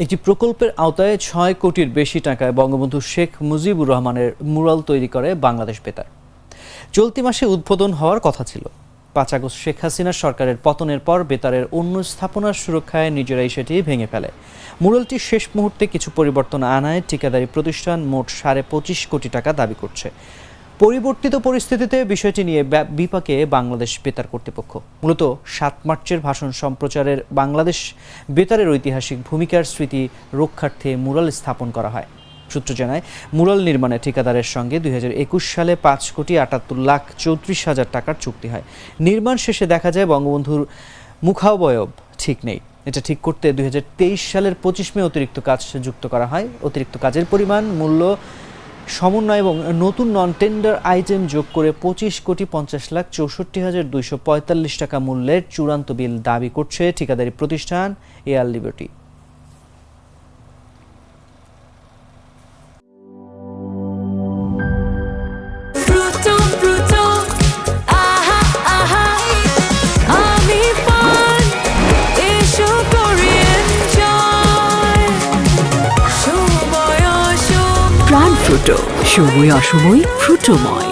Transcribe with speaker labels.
Speaker 1: একটি প্রকল্পের আওতায় ৬ কোটির বেশি টাকায় বঙ্গবন্ধু শেখ মুজিবুর রহমানের ম্যুরাল তৈরি করে বাংলাদেশ বেতার। চলতি মাসে উদ্বোধন হওয়ার কথা ছিল। ৫ আগস্ট শেখ হাসিনা সরকারের পতনের পর বেতারের অন্য স্থাপনার সুরক্ষায় নিজেরাই সেটি ভেঙে ফেলে। ম্যুরালটি শেষ মুহূর্তে কিছু পরিবর্তন আনায় ঠিকাদারি প্রতিষ্ঠান মোট ২৫.৫ কোটি টাকা দাবি করছে। পরিবর্তিত পরিস্থিতিতে বিষয়টি নিয়ে বিপাকে বাংলাদেশ বেতার কর্তৃপক্ষ। মূলত ৭ মার্চের ভাষণ সম্প্রচারের বাংলাদেশ বেতারের ঐতিহাসিক ভূমিকার স্মৃতি রক্ষার্থে ম্যুরাল স্থাপন করা হয়। সূত্র জানায়, ম্যুরাল নির্মাণে ঠিকাদারের সঙ্গে ২০২১ সালে ৫,৭৮,৩৪,০০০ টাকার চুক্তি হয়। নির্মাণ শেষে দেখা যায় বঙ্গবন্ধুর মুখাবয়ব ঠিক নেই। এটা ঠিক করতে ২০২৩ সালের ২৫ মে অতিরিক্ত কাজ যুক্ত করা হয়। অতিরিক্ত কাজের পরিমাণ, মূল্য, সমন্বয় এবং নতুন নন টেন্ডার আইটেম যোগ করে ২৫,৬৪,২৪৫ টাকা মূল্যের চূড়ান্ত বিল দাবি করছে ঠিকাদারি প্রতিষ্ঠান এয়ার লিবার্টি।
Speaker 2: প্রাণ ফ্রুটো, সময় অসময় ফ্রুটোময়।